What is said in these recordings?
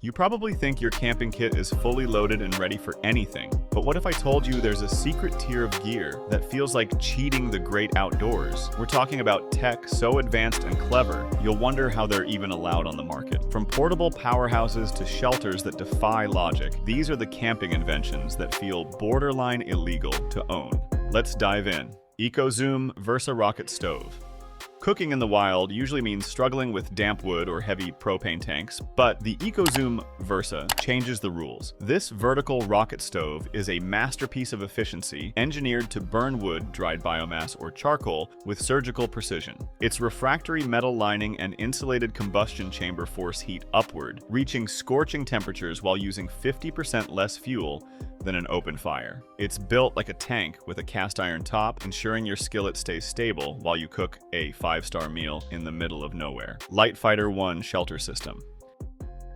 You probably think your camping kit is fully loaded and ready for anything, but what if I told you there's a secret tier of gear that feels like cheating the great outdoors? We're talking about tech so advanced and clever, you'll wonder how they're even allowed on the market. From portable powerhouses to shelters that defy logic, these are the camping inventions that feel borderline illegal to own. Let's dive in. EcoZoom Versa Rocket Stove. Cooking in the wild usually means struggling with damp wood or heavy propane tanks, but the EcoZoom Versa changes the rules. This vertical rocket stove is a masterpiece of efficiency, engineered to burn wood, dried biomass, or charcoal with surgical precision. Its refractory metal lining and insulated combustion chamber force heat upward, reaching scorching temperatures while using 50% less fuel than an open fire. It's built like a tank with a cast iron top, ensuring your skillet stays stable while you cook a 5-star meal in the middle of nowhere. Light Fighter 1 Shelter System.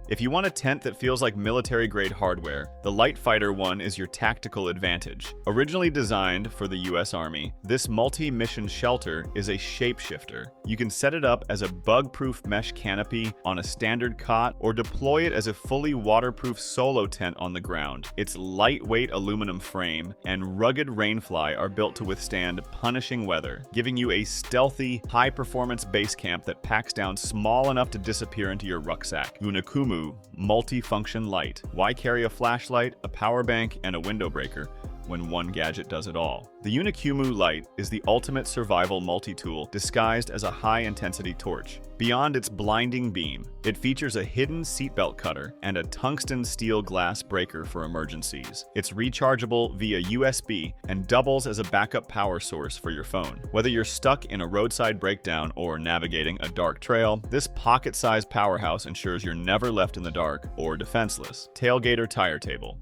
If you want a tent that feels like military-grade hardware, the Light Fighter 1 is your tactical advantage. Originally designed for the US Army, this multi-mission shelter is a shapeshifter. You can set it up as a bug-proof mesh canopy on a standard cot, or deploy it as a fully waterproof solo tent on the ground. Its lightweight aluminum frame and rugged rainfly are built to withstand punishing weather, giving you a stealthy, high-performance base camp that packs down small enough to disappear into your rucksack. Unkumu multi-function light. Why carry a flashlight, a power bank, and a window breaker when one gadget does it all? The Unkumu light is the ultimate survival multi-tool disguised as a high-intensity torch. Beyond its blinding beam, it features a hidden seatbelt cutter and a tungsten steel glass breaker for emergencies. It's rechargeable via USB and doubles as a backup power source for your phone. Whether you're stuck in a roadside breakdown or navigating a dark trail, this pocket-sized powerhouse ensures you're never left in the dark or defenseless. Tailgator Tire Table.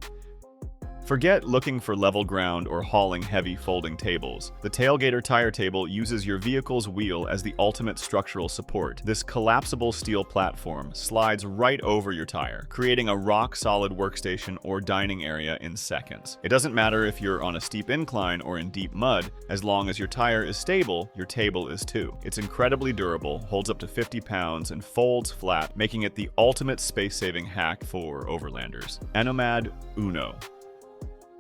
Forget looking for level ground or hauling heavy folding tables. The Tailgator Tire Table uses your vehicle's wheel as the ultimate structural support. This collapsible steel platform slides right over your tire, creating a rock-solid workstation or dining area in seconds. It doesn't matter if you're on a steep incline or in deep mud, as long as your tire is stable, your table is too. It's incredibly durable, holds up to 50 pounds, and folds flat, making it the ultimate space-saving hack for overlanders. Enomad Uno.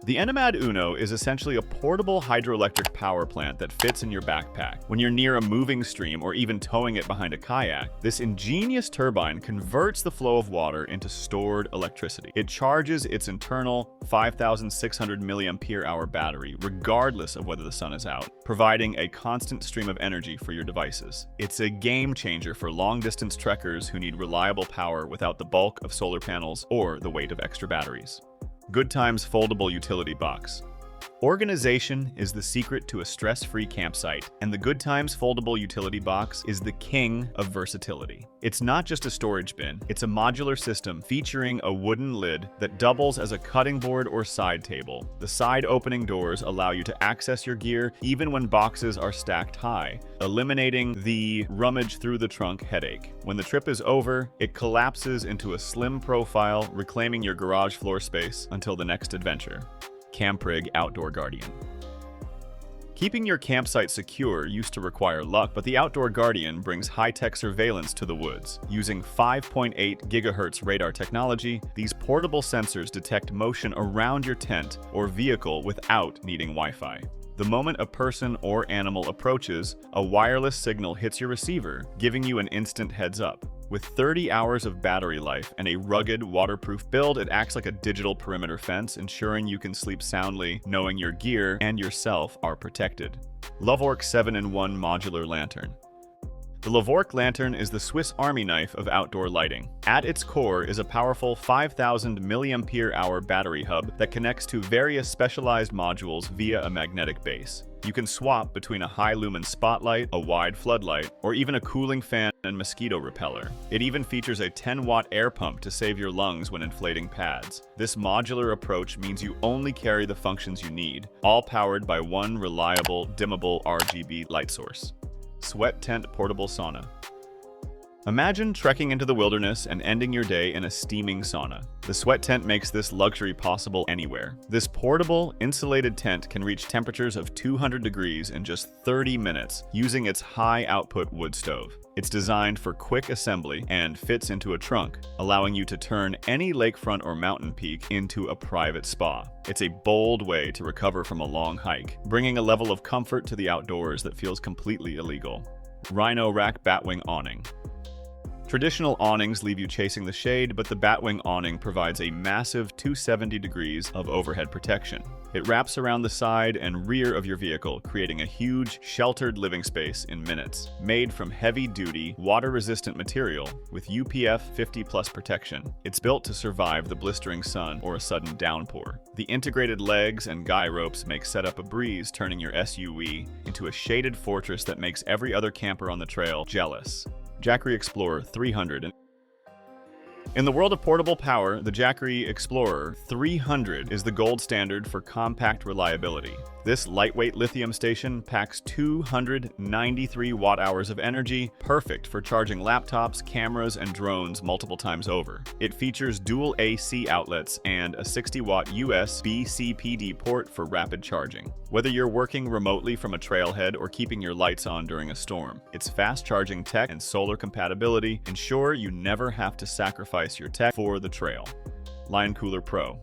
The Enomad Uno is essentially a portable hydroelectric power plant that fits in your backpack. When you're near a moving stream or even towing it behind a kayak, this ingenious turbine converts the flow of water into stored electricity. It charges its internal 5,600 mAh battery regardless of whether the sun is out, providing a constant stream of energy for your devices. It's a game changer for long-distance trekkers who need reliable power without the bulk of solar panels or the weight of extra batteries. Good Times Foldable Utility Box. Organization is the secret to a stress-free campsite, and the Good Times Foldable Utility Box is the king of versatility. It's not just a storage bin, it's a modular system featuring a wooden lid that doubles as a cutting board or side table. The side opening doors allow you to access your gear even when boxes are stacked high, eliminating the rummage through the trunk headache. When the trip is over, it collapses into a slim profile, reclaiming your garage floor space until the next adventure. CampRig Outdoor Guardian. Keeping your campsite secure used to require luck, but the Outdoor Guardian brings high-tech surveillance to the woods. Using 5.8 GHz radar technology, these portable sensors detect motion around your tent or vehicle without needing Wi-Fi. The moment a person or animal approaches, a wireless signal hits your receiver, giving you an instant heads up. With 30 hours of battery life and a rugged, waterproof build, it acts like a digital perimeter fence, ensuring you can sleep soundly, knowing your gear and yourself are protected. Lovork 7-in-1 Modular Lantern. The Lovork lantern is the Swiss Army knife of outdoor lighting. At its core is a powerful 5,000 mAh battery hub that connects to various specialized modules via a magnetic base. You can swap between a high-lumen spotlight, a wide floodlight, or even a cooling fan and mosquito repeller. It even features a 10-watt air pump to save your lungs when inflating pads. This modular approach means you only carry the functions you need, all powered by one reliable, dimmable RGB light source. Sweat Tent Portable Sauna. Imagine trekking into the wilderness and ending your day in a steaming sauna. The Sweat Tent makes this luxury possible anywhere. This portable, insulated tent can reach temperatures of 200 degrees in just 30 minutes using its high-output wood stove. It's designed for quick assembly and fits into a trunk, allowing you to turn any lakefront or mountain peak into a private spa. It's a bold way to recover from a long hike, bringing a level of comfort to the outdoors that feels completely illegal. Rhino Rack Batwing Awning. Traditional awnings leave you chasing the shade, but the Batwing awning provides a massive 270 degrees of overhead protection. It wraps around the side and rear of your vehicle, creating a huge, sheltered living space in minutes. Made from heavy-duty, water-resistant material with UPF 50+ protection, it's built to survive the blistering sun or a sudden downpour. The integrated legs and guy ropes make setup a breeze, turning your SUV into a shaded fortress that makes every other camper on the trail jealous. Jackery Explorer 300. In the world of portable power, the Jackery Explorer 300 is the gold standard for compact reliability. This lightweight lithium station packs 293 watt-hours of energy, perfect for charging laptops, cameras, and drones multiple times over. It features dual AC outlets and a 60-watt USB CPD port for rapid charging. Whether you're working remotely from a trailhead or keeping your lights on during a storm, its fast-charging tech and solar compatibility ensure you never have to sacrifice your tech for the trail. Lion Cooler Pro.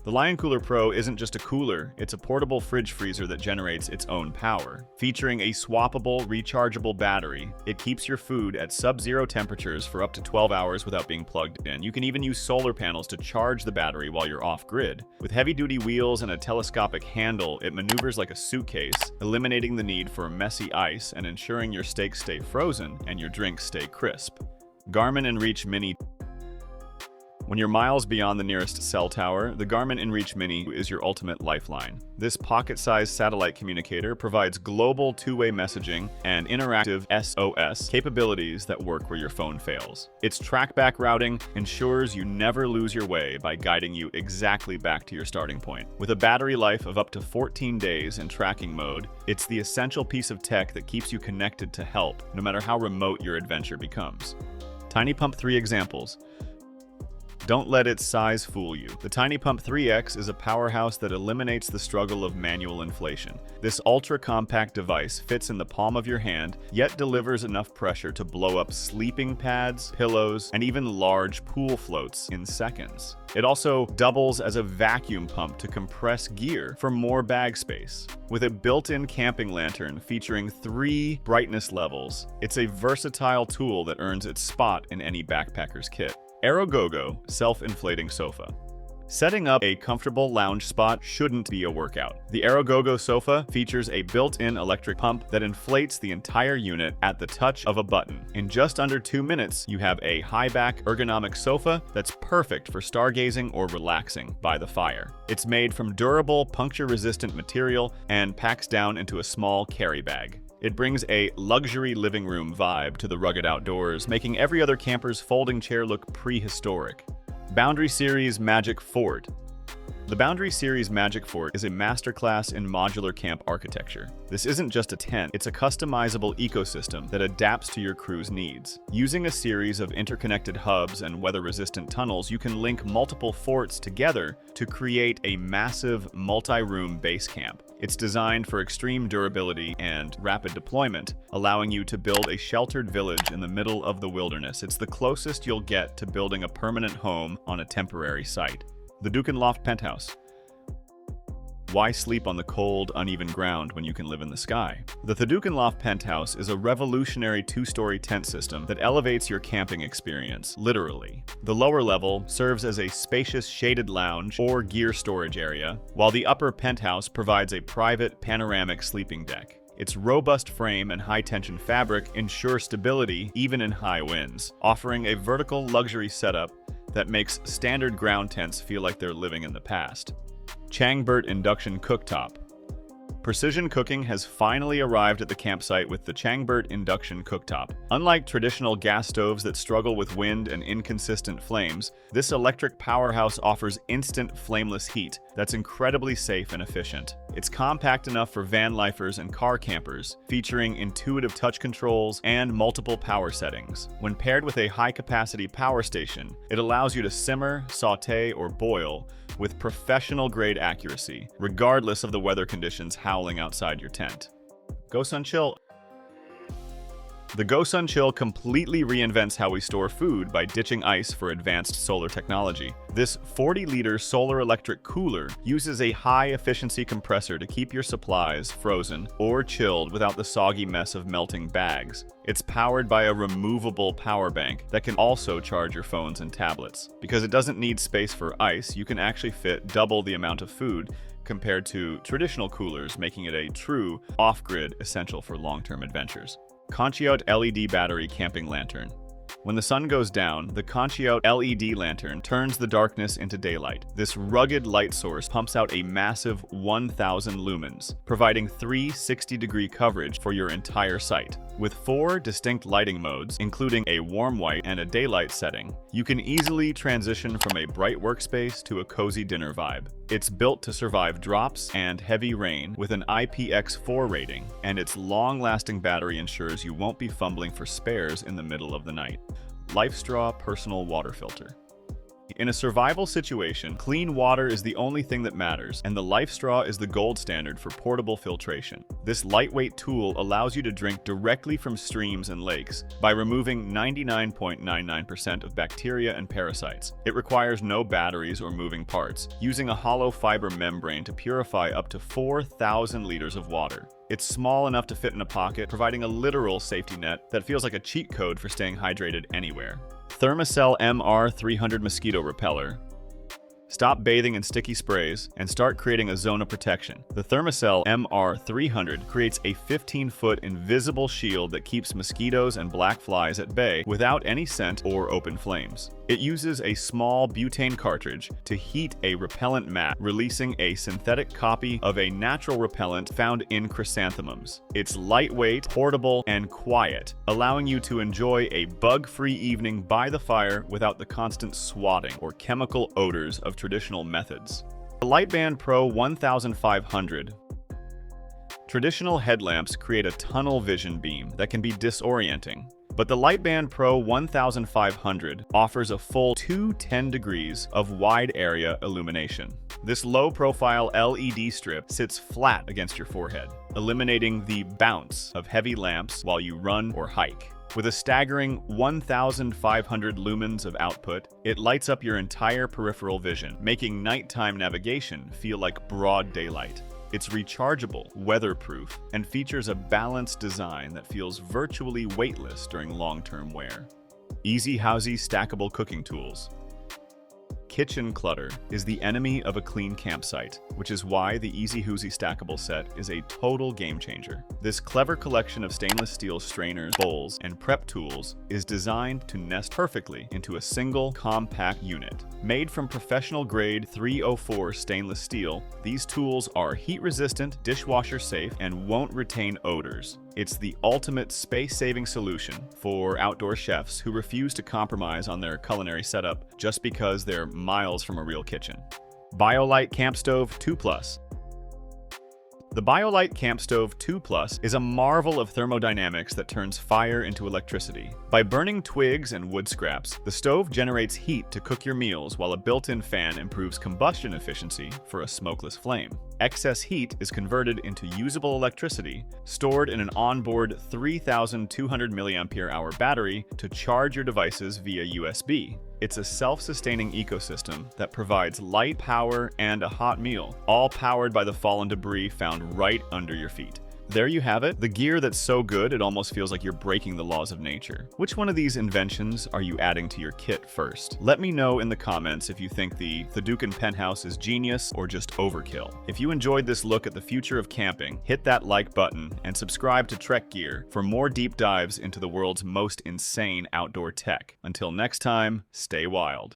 The Lion Cooler Pro isn't just a cooler, it's a portable fridge freezer that generates its own power. Featuring a swappable, rechargeable battery, it keeps your food at sub-zero temperatures for up to 12 hours without being plugged in. You can even use solar panels to charge the battery while you're off-grid. With heavy-duty wheels and a telescopic handle, it maneuvers like a suitcase, eliminating the need for messy ice and ensuring your steaks stay frozen and your drinks stay crisp. Garmin inReach Mini. When you're miles beyond the nearest cell tower, the Garmin inReach Mini is your ultimate lifeline. This pocket-sized satellite communicator provides global two-way messaging and interactive SOS capabilities that work where your phone fails. Its trackback routing ensures you never lose your way by guiding you exactly back to your starting point. With a battery life of up to 14 days in tracking mode, it's the essential piece of tech that keeps you connected to help, no matter how remote your adventure becomes. Tiny Pump 3 examples. Don't let its size fool you. The Tiny Pump 3X is a powerhouse that eliminates the struggle of manual inflation. This ultra-compact device fits in the palm of your hand, yet delivers enough pressure to blow up sleeping pads, pillows, and even large pool floats in seconds. It also doubles as a vacuum pump to compress gear for more bag space. With a built-in camping lantern featuring 3 brightness levels, it's a versatile tool that earns its spot in any backpacker's kit. Aroggo Self-Inflating Sofa. Setting up a comfortable lounge spot shouldn't be a workout. The Aroggo Sofa features a built-in electric pump that inflates the entire unit at the touch of a button. In just under 2 minutes, you have a high-back ergonomic sofa that's perfect for stargazing or relaxing by the fire. It's made from durable, puncture-resistant material and packs down into a small carry bag. It brings a luxury living room vibe to the rugged outdoors, making every other camper's folding chair look prehistoric. Boundary Series Magic Fort. The Boundary Series Magic Fort is a masterclass in modular camp architecture. This isn't just a tent, it's a customizable ecosystem that adapts to your crew's needs. Using a series of interconnected hubs and weather-resistant tunnels, you can link multiple forts together to create a massive multi-room base camp. It's designed for extreme durability and rapid deployment, allowing you to build a sheltered village in the middle of the wilderness. It's the closest you'll get to building a permanent home on a temporary site. The Dukan Loft Penthouse. Why sleep on the cold, uneven ground when you can live in the sky? The Dukan Loft Penthouse is a revolutionary 2-story tent system that elevates your camping experience, literally. The lower level serves as a spacious shaded lounge or gear storage area, while the upper penthouse provides a private panoramic sleeping deck. Its robust frame and high-tension fabric ensure stability even in high winds, offering a vertical luxury setup that makes standard ground tents feel like they're living in the past. Changert Induction Cooktop. Precision cooking has finally arrived at the campsite with the Changert Induction Cooktop. Unlike traditional gas stoves that struggle with wind and inconsistent flames, this electric powerhouse offers instant flameless heat that's incredibly safe and efficient. It's compact enough for van lifers and car campers, featuring intuitive touch controls and multiple power settings. When paired with a high-capacity power station, it allows you to simmer, sauté, or boil with professional-grade accuracy, regardless of the weather conditions howling outside your tent. Go Sunchill. The Go Sunchill completely reinvents how we store food by ditching ice for advanced solar technology. This 40-liter solar electric cooler uses a high-efficiency compressor to keep your supplies frozen or chilled without the soggy mess of melting bags. It's powered by a removable power bank that can also charge your phones and tablets. Because it doesn't need space for ice, you can actually fit double the amount of food compared to traditional coolers, making it a true off-grid essential for long-term adventures. Conciote LED battery camping lantern. When the sun goes down, the Conciote LED lantern turns the darkness into daylight. This rugged light source pumps out a massive 1,000 lumens, providing 360-degree coverage for your entire site. With 4 distinct lighting modes, including a warm white and a daylight setting, you can easily transition from a bright workspace to a cozy dinner vibe. It's built to survive drops and heavy rain with an IPX4 rating, and its long-lasting battery ensures you won't be fumbling for spares in the middle of the night. LifeStraw Personal Water Filter. In a survival situation, clean water is the only thing that matters, and the LifeStraw is the gold standard for portable filtration. This lightweight tool allows you to drink directly from streams and lakes by removing 99.99% of bacteria and parasites. It requires no batteries or moving parts, using a hollow fiber membrane to purify up to 4,000 liters of water. It's small enough to fit in a pocket, providing a literal safety net that feels like a cheat code for staying hydrated anywhere. Thermacell MR300 Mosquito Repeller. Stop bathing in sticky sprays and start creating a zone of protection. The Thermacell MR300 creates a 15-foot invisible shield that keeps mosquitoes and black flies at bay without any scent or open flames. It uses a small butane cartridge to heat a repellent mat, releasing a synthetic copy of a natural repellent found in chrysanthemums. It's lightweight, portable, and quiet, allowing you to enjoy a bug-free evening by the fire without the constant swatting or chemical odors of traditional methods. The Lightband Pro 1500. Traditional headlamps create a tunnel vision beam that can be disorienting, but the Lightband Pro 1500 offers a full 210 degrees of wide area illumination. This low-profile LED strip sits flat against your forehead, eliminating the bounce of heavy lamps while you run or hike. With a staggering 1,500 lumens of output, it lights up your entire peripheral vision, making nighttime navigation feel like broad daylight. It's rechargeable, weatherproof, and features a balanced design that feels virtually weightless during long-term wear. Easy Housey stackable cooking tools. Kitchen clutter is the enemy of a clean campsite, which is why the Easy Housey stackable set is a total game changer. This clever collection of stainless steel strainers, bowls, and prep tools is designed to nest perfectly into a single compact unit. Made from professional-grade 304 stainless steel, these tools are heat-resistant, dishwasher-safe, and won't retain odors. It's the ultimate space-saving solution for outdoor chefs who refuse to compromise on their culinary setup just because they're miles from a real kitchen. BioLite CampStove 2 Plus. The BioLite CampStove 2 Plus is a marvel of thermodynamics that turns fire into electricity. By burning twigs and wood scraps, the stove generates heat to cook your meals while a built-in fan improves combustion efficiency for a smokeless flame. Excess heat is converted into usable electricity, stored in an onboard 3,200 mAh battery to charge your devices via USB. It's a self-sustaining ecosystem that provides light, power, and a hot meal, all powered by the fallen debris found right under your feet. There you have it, the gear that's so good it almost feels like you're breaking the laws of nature. Which one of these inventions are you adding to your kit first? Let me know in the comments if you think the Dukan Penthouse is genius or just overkill. If you enjoyed this look at the future of camping, hit that like button and subscribe to Trek Gear for more deep dives into the world's most insane outdoor tech. Until next time, stay wild.